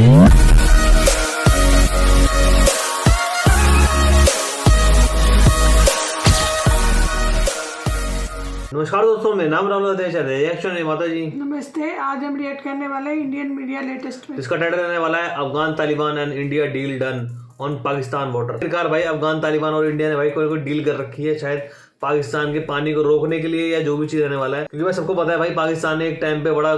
नमस्कार दोस्तों, मेरा नाम राहुल है। रिएक्शन है माता जी। नमस्ते। आज हम रिएक्ट करने वाले हैं इंडियन मीडिया लेटेस्ट में। इसका टाइटल रहने वाला है Afghan Taliban and India deal done on Pakistan border. सरकार भाई अफगान तालिबान और इंडिया ने भाई कोई डील कर रखी है, शायद पाकिस्तान के पानी को रोकने के लिए या जो भी चीज रहने वाला है। क्योंकि भाई सबको पता है भाई पाकिस्तान ने एक टाइम पे बड़ा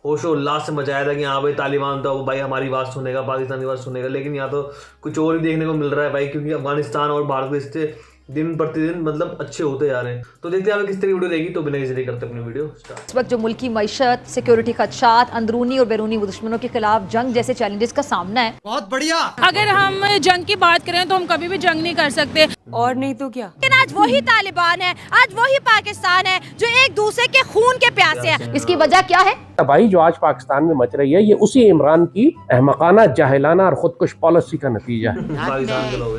होशो उल्लास से मचाया था कि हाँ भाई तालिबान तो भाई हमारी बात सुनेगा, पाकिस्तान की बात सुनेगा। लेकिन यहाँ तो कुछ और ही देखने को मिल रहा है भाई, क्योंकि अफगानिस्तान और भारत के रिश्ते दिन प्रतिदिन मतलब अच्छे होते जा रहे हैं। तो देखते हैं किस तरह की वीडियो रहेगी। तो बिना किसी देरी करते अपनी वीडियो स्टार्ट। इस वक्त जो मुल्क की मईशत, सिक्योरिटी खदशात, अंदरूनी और बैरूनी दुश्मनों के खिलाफ जंग जैसे चैलेंजेस का सामना है। बहुत बढ़िया। अगर हम जंग की बात करें तो हम कभी भी जंग नहीं कर सकते, और नहीं तो क्या। लेकिन आज वही तालिबान है, आज वही पाकिस्तान है जो एक दूसरे के खून के प्यासे है। इसकी वजह क्या है? तबाही जो आज पाकिस्तान में मच रही है, ये उसी इमरान की अहमकाना, जाहिलाना और खुदकुश पॉलिसी का नतीजा है। पाकिस्तान के लोग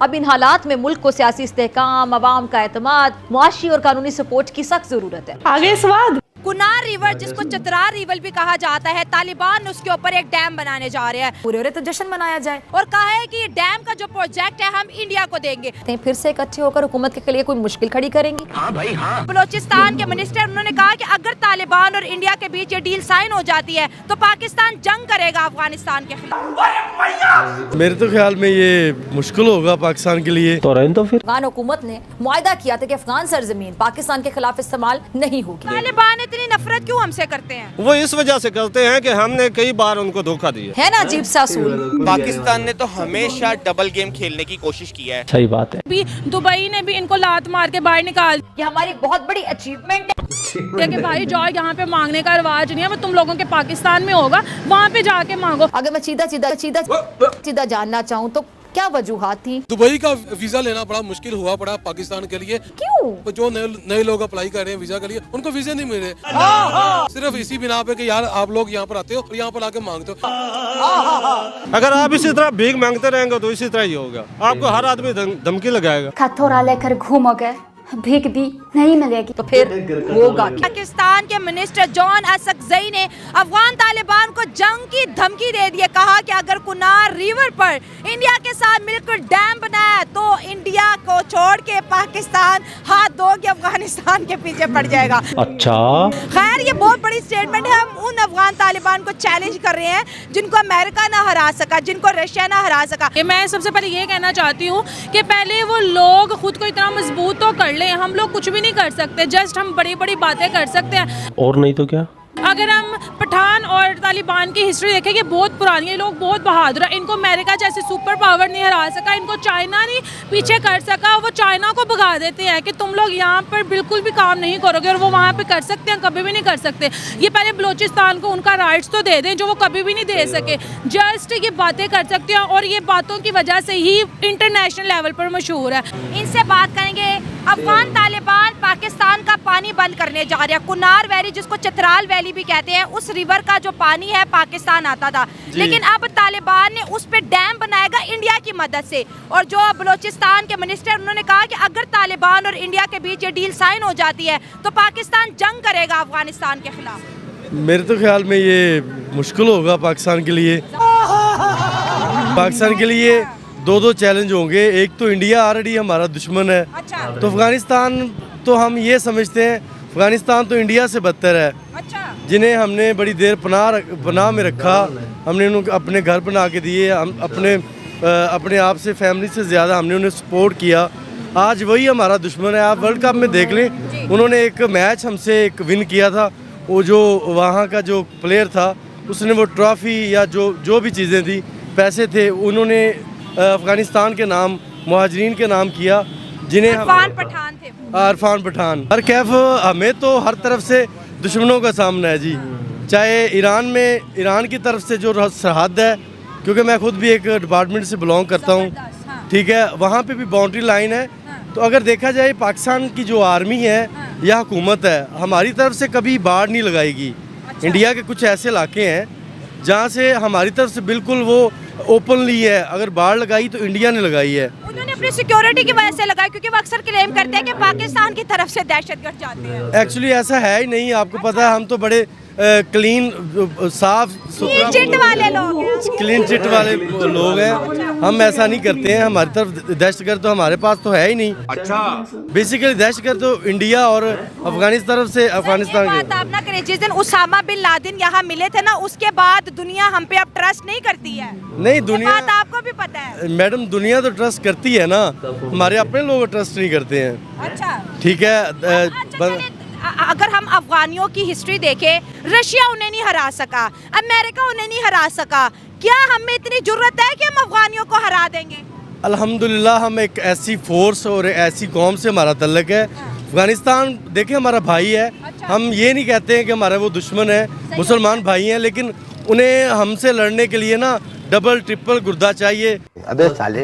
अब इन हालात में मुल्क को सियासी इस्तेहकाम, अवाम का एतमाद, मुआशी और कानूनी सपोर्ट की सख्त जरूरत है। आगे स्वाद। कुनार रिवर, जिसको चतरार रिवर भी कहा जाता है, तालिबान उसके ऊपर एक डैम बनाने जा रहे हैं। पूरे तो जश्न मनाया जाए और कहा है कि ये डैम का जो प्रोजेक्ट है हम इंडिया को देंगे। फिर से इकट्ठे होकर हुकूमत के लिए कोई मुश्किल खड़ी करेंगे। हाँ भाई हाँ। बलोचिस्तान के मिनिस्टर उन्होंने कहा कि अगर तालिबान और इंडिया के बीच ये डील साइन हो जाती है तो पाकिस्तान जंग करेगा अफगानिस्तान के खिलाफ। मेरे तो ख्याल में ये मुश्किल होगा पाकिस्तान के लिए। तो रहने तो फिर अफगान हुकूमत ने मुआहदा किया था कि अफगान सरजमीन पाकिस्तान के खिलाफ इस्तेमाल नहीं होगी। तालिबान इतनी नफरत क्यों हमसे करते हैं? वो इस वजह से करते हैं कि हमने कई बार उनको धोखा दिया है ना अजीब सा असूल। पाकिस्तान ने तो हमेशा डबल गेम खेलने की कोशिश की है। सही बात है। भी दुबई ने भी इनको लात मार के बाहर निकाल ये हमारी बहुत बड़ी अचीवमेंट है कि भाई जाओ, यहाँ पे मांगने का रिवाज नहीं है, वो तुम लोगों के पाकिस्तान में होगा, वहाँ पे जाके मांगो। अगर मैं सीधा जानना चाहूँ तो क्या वजूहात थी? दुबई का वीजा लेना बड़ा मुश्किल हुआ पड़ा पाकिस्तान के लिए। क्यों? जो नए लोग अप्लाई कर रहे हैं वीजा के लिए, उनको वीजे नहीं मिल रहे। सिर्फ इसी बिना पे कि यार आप लोग यहाँ पर आते हो और यहाँ पर आके मांगते हो। अगर आप इसी तरह भीख मांगते रहेंगे तो इसी तरह ही होगा। आपको हर आदमी धमकी लगाएगा। हथौड़ा लेकर घूमोगे, भीख भी नहीं मिलेगी तो फिर होगा क्या? पाकिस्तान के मिनिस्टर जॉन असकज़ई ने अफगान तालिबान को जंग की धमकी दे दी है। कहा कि अगर कुनार रिवर पर इंडिया के साथ मिलकर डैम बनाया तो इंडिया को छोड़ के पाकिस्तान हाथ धो के अफगानिस्तान के पीछे पड़ जाएगा। अच्छा, खैर ये बहुत बड़ी स्टेटमेंट है। हम उन अफगान तालिबान को चैलेंज कर रहे हैं जिनको अमेरिका ना हरा सका, जिनको रशिया ना हरा सका। मैं सबसे पहले ये कहना चाहती हूँ कि पहले वो लोग खुद को इतना मजबूत तो कर ले। हम लोग कुछ भी नहीं कर सकते, जस्ट हम बड़ी बड़ी बातें कर सकते हैं। और नहीं तो क्या। अगर हम पठान और तालिबान की हिस्ट्री देखें कि बहुत पुरानी है, लोग बहुत बहादुर है। इनको अमेरिका जैसे सुपर पावर नहीं हरा सका, इनको चाइना नहीं पीछे कर सका। वो चाइना को भगा देते हैं कि तुम लोग यहाँ पर बिल्कुल भी काम नहीं करोगे, और वो वहाँ पे कर सकते हैं, कभी भी नहीं कर सकते। ये पहले बलोचिस्तान को उनका राइट्स तो दे दें जो वो कभी भी नहीं दे सके। जस्ट ये बातें कर सकते हैं और ये बातों की वजह से ही इंटरनेशनल लेवल पर मशहूर है। इनसे बात करेंगे। अफगान तालिबान पाकिस्तान का पानी बंद करने जा रहे हैं। कुनार वैली, जिसको चित्राल वैली भी कहते हैं, उस रिवर का जो पानी है पाकिस्तान आता था, लेकिन अब तालिबान ने उस पे डैम बनाएगा इंडिया की मदद से। और जो बलोचिस्तान के मिनिस्टर उन्होंने कहा कि अगर तालिबान और इंडिया के बीच ये डील साइन हो जाती है तो पाकिस्तान जंग करेगा अफगानिस्तान के खिलाफ। मेरे तो ख्याल में ये मुश्किल होगा पाकिस्तान के लिए। पाकिस्तान के लिए दो चैलेंज होंगे। एक तो इंडिया ऑलरेडी हमारा दुश्मन है। अच्छा। तो अफगानिस्तान तो हम ये समझते हैं अफगानिस्तान तो इंडिया से बदतर है। अच्छा। जिन्हें हमने बड़ी देर पनाह में रखा, हमने उनको अपने घर बना के दिए, हम अपने आप से फैमिली से ज़्यादा हमने उन्हें सपोर्ट किया। आज वही हमारा दुश्मन है। आप वर्ल्ड कप में देख लें, उन्होंने एक मैच हमसे एक विन किया था। वो जो वहाँ का जो प्लेयर था उसने वो ट्रॉफ़ी या जो भी चीज़ें थी, पैसे थे, उन्होंने अफगानिस्तान के नाम, मुहाजिरीन के नाम किया, जिन्हें इरफान पठान थे। इरफान पठान। हर कैफ हमें तो हर तरफ से दुश्मनों का सामना है जी। चाहे ईरान की तरफ से जो सरहद है, क्योंकि मैं खुद भी एक डिपार्टमेंट से बिलोंग करता हूँ, ठीक है, वहाँ पे भी बाउंड्री लाइन है। तो अगर देखा जाए पाकिस्तान की जो आर्मी है या हुकूमत है, हमारी तरफ से कभी बाढ़ नहीं लगाएगी। इंडिया के कुछ ऐसे इलाके हैं जहाँ से हमारी तरफ से बिल्कुल वो ओपनली है। अगर बाढ़ लगाई तो इंडिया ने लगाई है। उन्होंने अपनी सिक्योरिटी की वजह से लगाई, क्योंकि वो अक्सर क्लेम करते हैं कि पाकिस्तान की तरफ से दहशतगर्द जाते हैं। एक्चुअली ऐसा है ही नहीं। आपको पता है, हम तो बड़े क्लीन साफ सुथरा चिट वाले लोग हैं। क्लीन चिट वाले लोग हैं। हम ऐसा नहीं करते हैं। हमारी तरफ दहशतगर्द तो हमारे पास तो है ही नहीं। अच्छा, बेसिकली दहशतगर्द तो इंडिया और अफगानिस्तान से अफगानिस्तान बात आप ना करें, जिस दिन उसामा बिन लादेन यहाँ मिले थे ना, उसके बाद दुनिया हम पे अब ट्रस्ट नहीं करती है। नहीं, दुनिया बात आपको भी पता है मैडम, दुनिया तो ट्रस्ट करती है ना, हमारे अपने लोग ट्रस्ट नहीं करते हैं। अच्छा, ठीक है। अगर हम अफगानियों की हिस्ट्री देखें, रशिया उन्हें नहीं हरा सका, अमेरिका उन्हें नहीं हरा सका, क्या हमें इतनी जुर्रत है कि हम अफगानियों को हरा देंगे? अल्हम्दुलिल्लाह हम एक ऐसी फोर्स और ऐसी कौम से हमारा तल्लक है। अफगानिस्तान देखिए हमारा भाई है। हम ये नहीं कहते हैं कि हमारा वो दुश्मन है, मुसलमान भाई हैं, लेकिन उन्हें हमसे लड़ने के लिए ना डबल ट्रिपल गुर्दा चाहिए। अबे साले,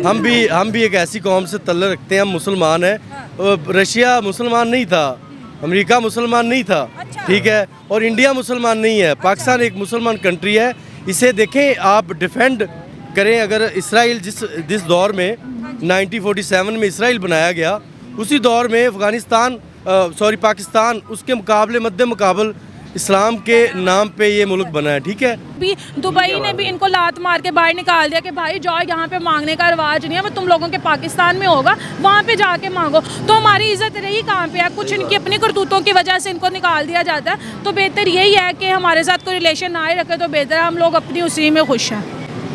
हम भी एक ऐसी कौम से तल्लक रखते हैं। हम मुसलमान हैं। रशिया मुसलमान नहीं था, अमेरिका मुसलमान नहीं था, ठीक है, और इंडिया मुसलमान नहीं है। पाकिस्तान एक मुसलमान कंट्री है। इसे देखें, आप डिफेंड करें। अगर इसराइल जिस दौर में 1947 में इसराइल बनाया गया, उसी दौर में पाकिस्तान उसके मुकाबले मद्दे मुकाबल इस्लाम के नाम पे ये मुल्क बना है। ठीक है, भी दुबई ने भी इनको लात मार के बाहर निकाल दिया कि भाई जाओ, यहाँ पे मांगने का रिवाज नहीं है, वो तुम लोगों के पाकिस्तान में होगा, वहाँ पे जाके मांगो। तो हमारी इज्जत रही कहाँ पे है? कुछ इनकी अपनी करतूतों की वजह से इनको निकाल दिया जाता है। तो बेहतर यही है कि हमारे साथ कोई रिलेशन ना ही रखे, तो बेहतर है हम लोग अपनी उसी में खुश हैं।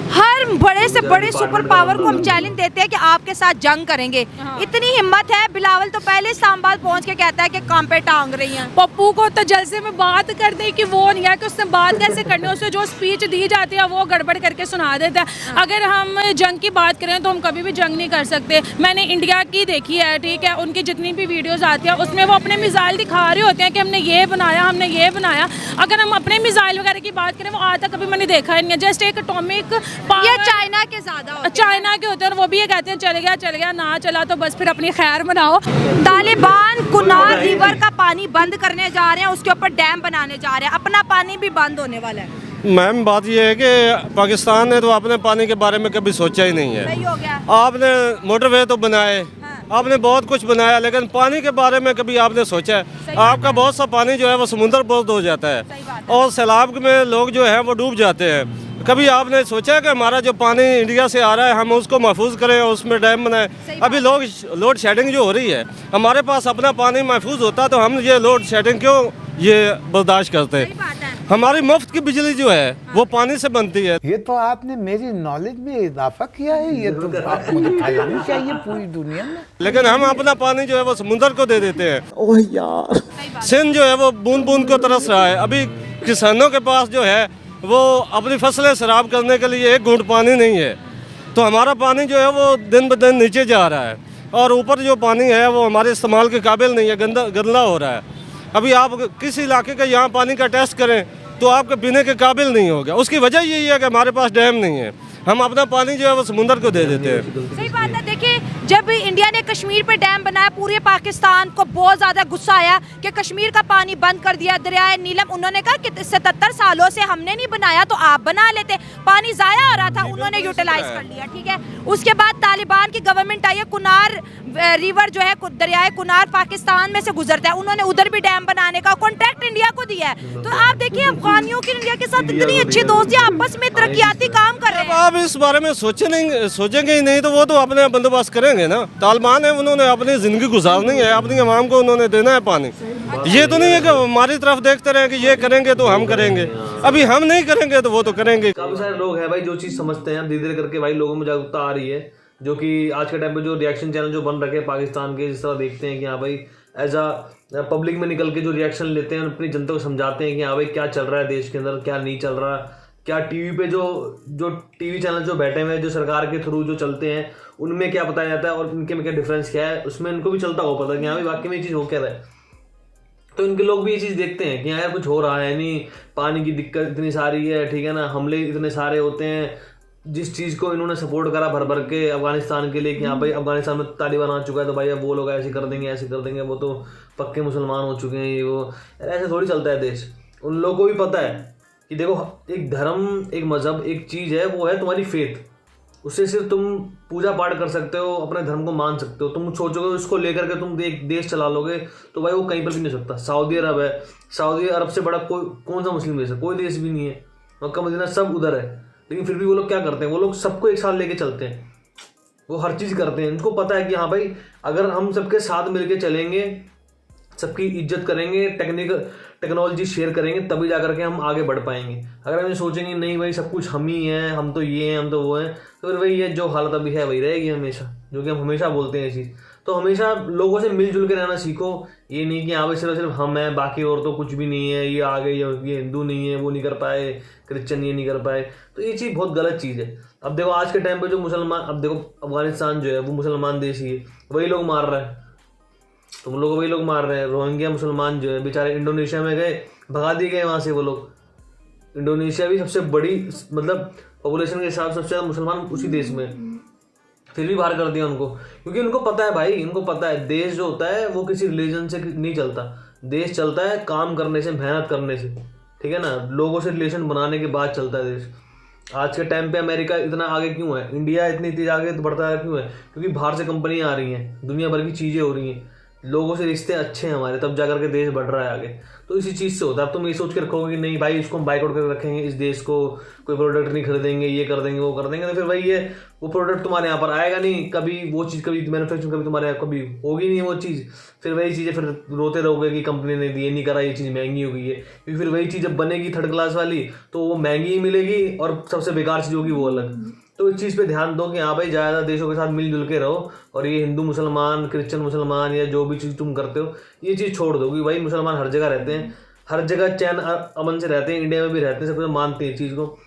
हर बड़े से बड़े सुपर पावर को हम चैलेंज देते हैं कि आपके साथ जंग करेंगे। इतनी हिम्मत है, बिलावल तो पहले इस्लामाबाद पहुंच के कहता है कि काम पे टांग रही हैं। पप्पू को तो जलसे में बात कर दे कि वो नहीं है कि उससे बात कैसे करनी है, उसे जो स्पीच दी जाती है वो गड़बड़ करके सुना देता है। अगर हम जंग की बात करें तो हम कभी भी जंग नहीं कर सकते। मैंने इंडिया की देखी है, ठीक है, उनकी जितनी भी वीडियोस आती है उसमें वो अपने मिसाइल दिखा रहे होते हैं कि हमने ये बनाया, हमने ये बनाया। अगर हम अपने मिसाइल वगैरह की बात करें, वो आज तक कभी मैंने देखा ही नहीं है। जस्ट एक एटॉमिक ये चाइना के ज्यादा होते हैं। चाइना के होते हैं और वो भी ये कहते हैं चल गया, ना चला तो बस फिर अपनी खैर मनाओ। तालिबान कुनार रिवर का पानी बंद करने जा रहे हैं, उसके ऊपर डैम बनाने जा रहे हैं, अपना पानी भी बंद होने वाला है। मैम, बात यह है कि पाकिस्तान ने तो अपने पानी के बारे में कभी सोचा ही नहीं है। सही हो गया। आपने मोटरवे तो बनाए, आपने बहुत कुछ बनाया, लेकिन पानी के बारे में कभी आपने सोचा है? आपका बहुत सा पानी जो है वो समुद्र बहुत हो जाता है और सैलाब में लोग जो है वो डूब जाते हैं। कभी आपने सोचा कि हमारा जो पानी इंडिया से आ रहा है हम उसको महफूज करें और उसमें डैम बनाएं? अभी लोड शेडिंग जो हो रही है, हमारे पास अपना पानी महफूज होता तो हम ये लोड शेडिंग क्यों ये बर्दाश्त करते हैं? हमारी मुफ्त की बिजली जो है वो पानी से बनती है। ये तो आपने मेरी नॉलेज में इजाफा किया है। ये तो मुझे फैलानी चाहिए पूरी दुनिया में। लेकिन हम अपना पानी जो है वो समुद्र को दे देते हैं। ओह यार, सिंध जो है वो बूंद बूंद को तरस रहा है। अभी किसानों के पास जो है वो अपनी फसलें सराब करने के लिए एक घूंट पानी नहीं है। तो हमारा पानी जो है वो दिन ब दिन नीचे जा रहा है और ऊपर जो पानी है वो हमारे इस्तेमाल के काबिल नहीं है, गंदा हो रहा है। अभी आप किसी इलाके का यहाँ पानी का टेस्ट करें तो आपके पीने के काबिल नहीं होगा। उसकी वजह यही है कि हमारे पास डैम नहीं है, हम अपना पानी जो है वो समुद्र को दे देते हैं। सही बात है। देखिए, जब इंडिया ने कश्मीर पे डैम बनाया, पूरे पाकिस्तान को बहुत ज़्यादा गुस्सा आया कि कश्मीर का पानी बंद कर दिया। दरियाए नीलम, उन्होंने कहा कि 77 सालों से हमने नहीं बनाया तो आप बना लेते। पानी ज़ाया हो रहा था, उन्होंने यूटिलाइज कर लिया। ठीक है, उसके बाद तालिबान की गवर्नमेंट आई है। कुनार रिवर जो है, दरियाए कुनार पाकिस्तान में से गुजरता है, उन्होंने उधर भी डैम बनाने का कॉन्ट्रैक्ट इंडिया को दिया है। तो आप देखिए, अफगानियों की इंडिया के साथ इतनी अच्छी दोस्ती, आपस में तरक्याती काम कर रहे हैं। आप इस बारे में सोचेंगे ही नहीं तो वो तो अपने बंदोबस्त करेंगे ना। तालिबान है, उन्होंने अपनी जिंदगी गुजारनी है, अपनी आवाम को उन्होंने देना है पानी। ये तो नहीं है कि हमारी तरफ देखते रहे कि ये करेंगे तो हम करेंगे, अभी हम नहीं करेंगे तो वो तो करेंगे। काफी सारे लोग हैं भाई जो चीज समझते हैं, धीरे धीरे करके भाई लोगों में जागरूकता आ रही है। जो कि आज के टाइम पे जो रिएक्शन चैनल जो बन रखे हैं पाकिस्तान के, जिस तरह देखते हैं कि हाँ भाई एज आ पब्लिक में निकल के जो रिएक्शन लेते हैं, अपनी जनता को समझाते हैं कि हाँ भाई क्या चल रहा है देश के अंदर, क्या नहीं चल रहा, क्या टीवी पे जो टीवी चैनल जो बैठे हुए हैं, जो सरकार के थ्रू जो चलते हैं, उनमें क्या बताया जाता है और इनके में क्या डिफरेंस क्या है, उसमें इनको भी चलता हो पता कि हाँ भाई वाकई में ये चीज़ हो क्या रहा है। तो इनके लोग भी ये चीज़ देखते हैं कि यार कुछ हो रहा है नहीं, पानी की दिक्कत इतनी सारी है, ठीक है ना, हमले इतने सारे होते हैं। जिस चीज़ को इन्होंने सपोर्ट करा भर भर के अफगानिस्तान के लिए कि हाँ भाई अफगानिस्तान में तालिबान आ चुका है तो भाई अब वो लोग ऐसे कर देंगे, ऐसे कर देंगे, वो तो पक्के मुसलमान हो चुके हैं, ये वो, ऐसे थोड़ी चलता है देश। उन लोगों को भी पता है कि देखो, एक धर्म, एक मज़हब, एक चीज़ है, वो है तुम्हारी फेथ। उससे सिर्फ तुम पूजा पाठ कर सकते हो, अपने धर्म को मान सकते हो। तुम सोचोगे उसको लेकर के तुम एक देश चला लोगे तो भाई वो कहीं पर भी नहीं हो सकता। सऊदी अरब है, सऊदी अरब से बड़ा कोई कौन सा मुस्लिम देश है? कोई देश भी नहीं है। मक्का मदीना सब उधर है, लेकिन फिर भी वो लोग क्या करते हैं, वो लोग सबको एक साथ लेके चलते हैं, वो हर चीज़ करते हैं। उनको पता है कि हाँ भाई अगर हम सबके साथ मिलके चलेंगे, सबकी इज्जत करेंगे, टेक्नोलॉजी शेयर करेंगे, तभी जा करके हम आगे बढ़ पाएंगे। अगर हम ये सोचेंगे नहीं भाई सब कुछ हम ही हैं, हम तो ये हैं, हम तो वो हैं, तो फिर वही है जो हालत अभी है वही रहेगी हमेशा, जो कि हम हमेशा बोलते हैं ये चीज़। तो हमेशा लोगों से मिलजुल के रहना सीखो। ये नहीं कि हाँ भाई सिर्फ हम हैं, बाकी और तो कुछ भी नहीं है, ये आगे ये हिंदू नहीं है, वो नहीं कर पाए, क्रिश्चियन ये नहीं कर पाए, तो ये चीज़ बहुत गलत चीज़ है। अब देखो आज के टाइम पे जो मुसलमान, अब देखो अफगानिस्तान जो है वो मुसलमान देश ही है, वही लोग मार रहे हैं, तुम लोग वही लोग मार रहे हैं। रोहिंग्या मुसलमान जो है बेचारे इंडोनेशिया में गए, भगा दिए गए वहाँ से वो लोग। इंडोनेशिया भी सबसे बड़ी मतलब पॉपुलेशन के हिसाब से सबसे ज़्यादा मुसलमान उसी देश में, फिर भी बाहर कर दिया उनको, क्योंकि उनको पता है भाई, इनको पता है देश जो होता है वो किसी रिलीजन से नहीं चलता। देश चलता है काम करने से, मेहनत करने से, ठीक है ना, लोगों से रिलेशन बनाने के बाद चलता है देश। आज के टाइम पे अमेरिका इतना आगे क्यों है, इंडिया इतनी तेज आगे बढ़ता है क्यों है? क्योंकि बाहर से कंपनियां आ रही हैं, दुनिया भर की चीज़ें हो रही हैं, लोगों से रिश्ते अच्छे हैं हमारे, तब जाकर के देश बढ़ रहा है आगे। तो इसी चीज़ से होता है। अब तुम ये सोच के रखोगे कि नहीं भाई इसको हम बाइकआउट करके रखेंगे, इस देश को कोई प्रोडक्ट नहीं खरीदेंगे, ये कर देंगे वो कर देंगे, तो फिर वही है वो प्रोडक्ट तुम्हारे यहाँ पर आएगा नहीं कभी, वो चीज़ कभी मैन्युफैक्चरिंग कभी तुम्हारे यहाँ कभी होगी नहीं वो चीज़। फिर वही चीज़ें फिर रोते रहोगे कि कंपनी ने ये नहीं करा, ये चीज़ महंगी हो गई है, क्योंकि फिर वही चीज़ जब बनेगी थर्ड क्लास वाली तो वो महंगी ही मिलेगी और सबसे बेकार चीज़ होगी वो अलग। तो इस चीज़ पे ध्यान दो कि हाँ भाई ज़्यादा देशों के साथ मिलजुल के रहो, और ये हिंदू मुसलमान, क्रिश्चियन मुसलमान या जो भी चीज़ तुम करते हो ये चीज़ छोड़ दो, कि भाई मुसलमान हर जगह रहते हैं, हर जगह चैन अमन से रहते हैं, इंडिया में भी रहते हैं, सब कुछ मानते हैं, इस चीज़ को,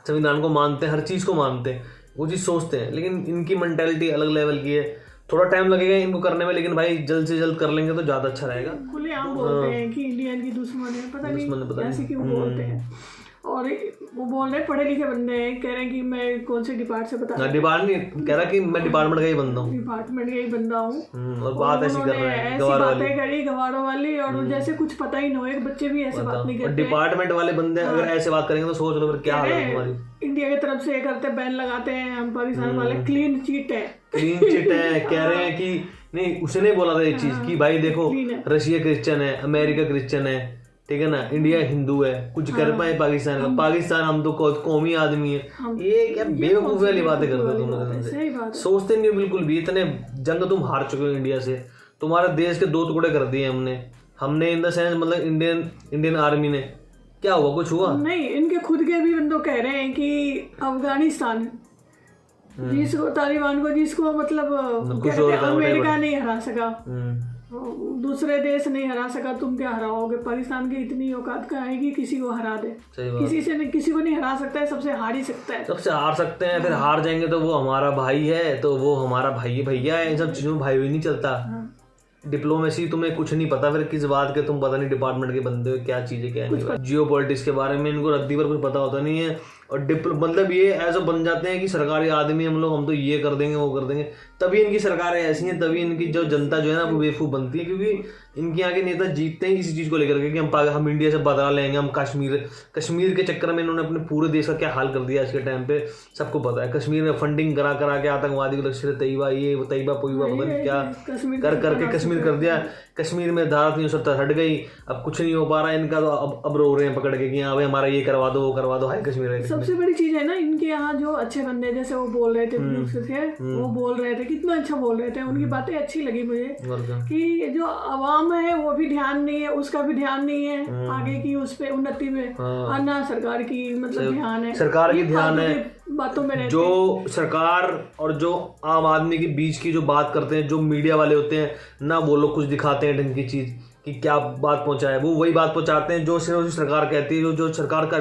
संविधान को मानते हैं, हर चीज़ को मानते हैं, वो चीज़ सोचते हैं। लेकिन इनकी मेंटालिटी अलग लेवल की है, थोड़ा टाइम लगेगा इनको करने में, लेकिन भाई जल्द से जल्द कर लेंगे तो ज़्यादा अच्छा रहेगा। खुलेआम बोलते हैं कि इंडियन की दुश्मन है, पता नहीं ऐसे क्यों बोलते हैं। और वो बोल रहे पढ़े लिखे बंदे हैं, कह रहे हैं कि मैं कौन से डिपार्ट से बता, डिपार्ट नहीं कह रहा कि मैं डिपार्टमेंट का ही बंदा हूँ, डिपार्टमेंट का ही बंदा हूँ, और बात ऐसी कर रहे हैं, ऐसी बातें करी गवारों वाली, और जैसे कुछ पता ही ना हो, एक बच्चे भी ऐसे बात नहीं करते। डिपार्टमेंट वाले बंदे अगर ऐसे बात करेंगे तो सोच लो फिर क्या हालत हमारी। इंडिया की तरफ से करते बैन लगाते हैं, हम पाकिस्तान वाले क्लीन चिट है, क्लीन चिट है, कह रहे हैं कि नहीं, उसने बोला था ये चीज कि भाई देखो रशिया क्रिश्चियन है, अमेरिका क्रिश्चियन है, ठीक है ना, इंडिया हिंदू है, कुछ कर पाए पाकिस्तान का, पाकिस्तान हम तो कौमी आदमी है। ये क्या बेवकूफ़ी वाली बातें करते हो तुम लोग, सोचते नहीं हो बिल्कुल भी। इतने जंग तुम हार चुके हो इंडिया से, तुम्हारे देश के 2 टुकड़े कर दिए हमने इन द सेंस, मतलब इंडियन आर्मी ने। क्या हुआ, कुछ हुआ नहीं। इनके खुद के भी बंदे कह रहे हैं कि अफगानिस्तान जिसको तालिबान को, जिसको मतलब अमेरिका नहीं हरा सका, दूसरे देश नहीं हरा सका, तुम क्या हराओगे? पाकिस्तान की इतनी औकात का है कि किसी को हरा दे, किसी को नहीं हरा सकता है, सबसे हार ही सकता है, सबसे हार सकते हैं। फिर हार जाएंगे तो वो हमारा भाई है, तो वो हमारा भाई भैया है, इन सब चीज़ों में भाई भी नहीं चलता। डिप्लोमेसी तुम्हें कुछ नहीं पता, फिर किस बात के तुम पता नहीं डिपार्टमेंट के बंदे हो, क्या चीज़ें क्या है, जियो पॉलिटिक्स के बारे में इनको रद्दी पर कुछ पता होता नहीं है। और मतलब ये ऐसा बन जाते हैं कि सरकारी आदमी हम लोग, हम तो ये कर देंगे वो कर देंगे, तभी इनकी सरकारें ऐसी हैं, तभी इनकी जो जनता जो है ना वो बेवकूफ़ बनती है, क्योंकि इनके आगे नेता जीतते हैं इसी चीज़ को लेकर के कि हम इंडिया से बदला लेंगे, हम कश्मीर के चक्कर में इन्होंने अपने पूरे देश का क्या हाल कर दिया आज के टाइम पे सबको पता है। कश्मीर में फंडिंग करा के आतंकवादी को लश्कर तैयबा, ये तैयबा पुईबा पता नहीं क्या कर करके कश्मीर कर दिया। कश्मीर में धारा 370 हट गई, अब कुछ नहीं हो पा रहा है इनका, तो अब रो रहे हैं पकड़ के कि हाँ भाई हमारा ये करवा दो वो करवा दो, हाई कश्मीर है। सबसे बड़ी चीज़ है ना इनके यहाँ जो अच्छे बंदे, जैसे वो बोल रहे थे वो बोल रहे थे, कितना अच्छा बोल रहे थे, उनकी बातें अच्छी लगी मुझे, कि जो आवाम है वो भी ध्यान नहीं है, उसका भी ध्यान नहीं है आगे की उस पे उन्नति में, और ना सरकार की मतलब ध्यान है, सरकार की ध्यान है बातों में। जो सरकार और जो आम आदमी के बीच की जो बात करते हैं, जो मीडिया वाले होते हैं ना, वो लोग कुछ दिखाते हैं ढंग की चीज़ कि क्या बात पहुंचाए, वो वही बात पहुंचाते हैं जो सिर्फ सरकार कहती है, जो सरकार का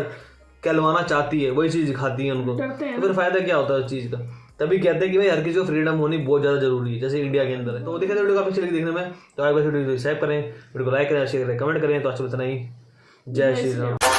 कहलवाना चाहती है वही चीज़ दिखाती है उनको। तो फिर फायदा क्या होता है उस चीज़ का? तभी कहते हैं कि भाई हर किसी को फ्रीडम होनी बहुत ज़्यादा जरूरी है, जैसे इंडिया के अंदर है। तो देखा वीडियो काफी अच्छी लगी देखने में, तो आगे वीडियो को शेयर करें, वीडियो को लाइक करें, शेयर करें, कमेंट करें। तो अच्छा इतना ही, जय श्री राम।